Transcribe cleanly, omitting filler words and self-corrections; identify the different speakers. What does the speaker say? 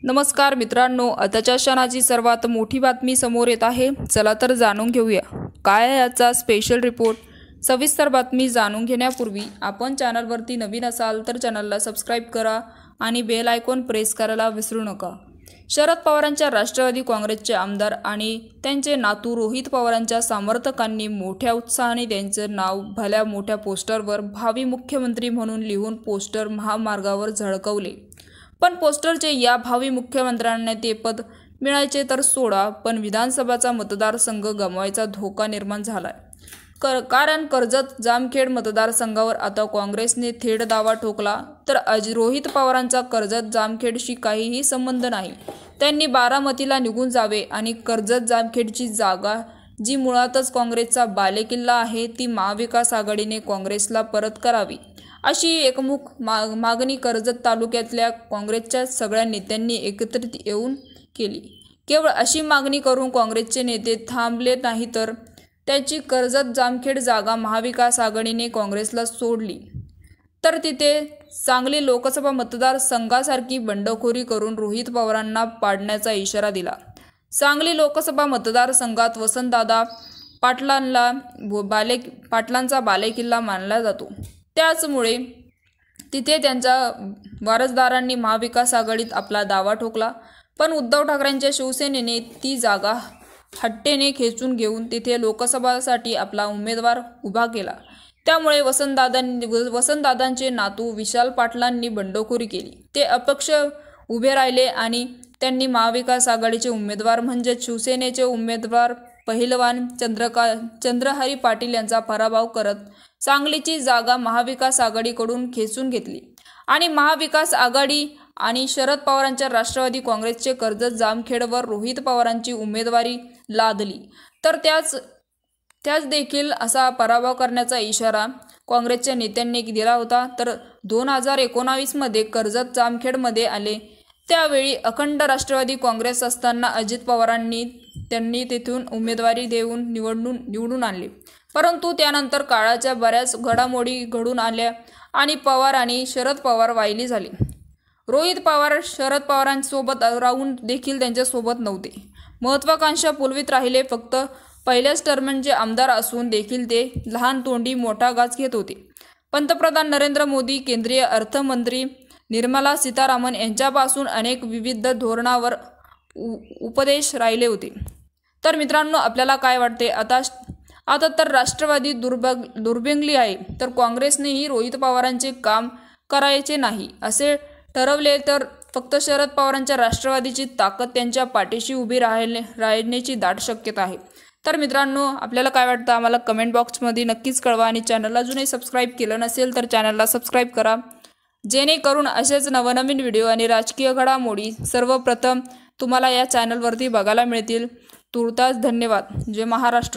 Speaker 1: नमस्कार मित्रांनो, आताच्या क्षणाची सर्वात मोठी बातमी समोर येत आहे। चला तर जाणून घेऊया काय आहे याचा स्पेशल रिपोर्ट। सविस्तर बातमी जाणून घेण्यापूर्वी आपण चॅनलवरती नवीन असाल तर चॅनलला सबस्क्राइब करा आणि बेल आयकॉन प्रेस करायला विसरू नका। शरद पवारांच्या राष्ट्रवादी काँग्रेसचे आमदार आणि त्यांचे नातू रोहित पवारांच्या समर्थकांनी मोठ्या उत्साहाने त्यांचे नाव भल्या मोठ्या पोस्टरवर भावी मुख्यमंत्री म्हणून लिहून पोस्टर महामार्गावर झळकवले। पण पोस्टरचे या भावी मुख्यमंत्र्यांना ते पद मिळायचे तर सोडा, पण विधानसभाचा मतदारसंघ गमवायचा धोका निर्माण झालाय। कारण कर्जत जामखेड मतदारसंघावर आता काँग्रेसने थेट दावा ठोकला तर रोहित पवारांचा कर्जत जामखेडशी काहीही संबंध नाही। त्यांनी बारामतीला निघून जावे आणि कर्जत जामखेडची जागा जी मुळातच काँग्रेसचा बालेकिल्ला आहे ती महाविकास आघाडीने काँग्रेसला परत करावी, अशी एकमुख मागणी कर्जत तालुक्यातल्या काँग्रेसच्या सगळ्या नेत्यांनी एकत्रित येऊन केली। केवळ अशी मागणी करून काँग्रेसचे नेते थांबले नाही तर त्याची कर्जत जामखेड जागा महाविकास आघाडीने काँग्रेसला सोडली तर तिथे सांगली लोकसभा मतदारसंघासारखी बंडखोरी करून रोहित पवारांना पाडण्याचा इशारा दिला। सांगली लोकसभा मतदारसंघात वसंतदादा पाटलांचा बालेकिल्ला मानला जातो, त्याचमुळे तिथे त्यांच्या वारसदारांनी महाविकास आघाडीत आपला दावा ठोकला। पण उद्धव ठाकरेंच्या शिवसेनेने ती जागा हट्टेने खेचून घेऊन तिथे लोकसभासाठी आपला उमेदवार उभा केला। त्यामुळे वसंतदादांचे नातू विशाल पाटलांनी बंडखोरी केली। ते अपक्ष उभे राहिले आणि त्यांनी महाविकास आघाडीचे उमेदवार म्हणजे शिवसेनेचे उमेदवार पहिलवान चंद्रहरी पाटील यांचा पराभव करत सांगलीची जागा महाविकास आघाडीकडून खेचून घेतली आणि महाविकास आघाडी आणि शरद पवारांच्या राष्ट्रवादी काँग्रेसचे कर्जत जामखेडवर रोहित पवारांची उमेदवारी लादली। तर त्याच देखील असा पराभव करण्याचा इशारा काँग्रेसच्या नेत्यांनी दिला होता। तर 2019 मध्ये कर्जत जामखेडमध्ये आले त्यावेळी अखंड राष्ट्रवादी काँग्रेस असताना अजित पवारांनी त्यांनी तेथून उमेदवारी देऊन निवडून आणले। परंतु त्यानंतर काळाच्या बऱ्याच घडामोडी घडून आल्या आणि पवार आणि शरद पवार वाहिली झाले। रोहित पवार शरद पवारांसोबत राहून देखील त्यांच्यासोबत नव्हते, महत्वाकांक्षा फुलवीत राहिले। फक्त पहिल्याच टर्मचे आमदार असून देखील ते लहान तोंडी मोठा घास घेत होते। पंतप्रधान नरेंद्र मोदी, केंद्रीय अर्थमंत्री निर्मला सीतारामन यांच्यापासून अनेक विविध धोरणावर उपदेश राहिले होते। तर मित्रांनो, आपल्याला काय वाटते? आता तर राष्ट्रवादी दुर्बंगली आहे, तर काँग्रेसनेही रोहित पवारांचे काम करायचे नाही असे ठरवले तर फक्त शरद पवारांच्या राष्ट्रवादीची ताकद त्यांच्या पाठीशी उभी राहण्याची दाट शक्यता आहे। तर मित्रांनो, आपल्याला काय वाटतं आम्हाला कमेंट बॉक्समध्ये नक्कीच कळवा आणि चॅनलला अजूनही सबस्क्राइब केलं नसेल तर चॅनलला सबस्क्राइब करा, जेणेकरून असेच नवनवीन व्हिडिओ आणि राजकीय घडामोडी सर्वप्रथम तुम्हाला या चॅनलवरती बघायला मिळतील। तुर्तास धन्यवाद। जय महाराष्ट्र।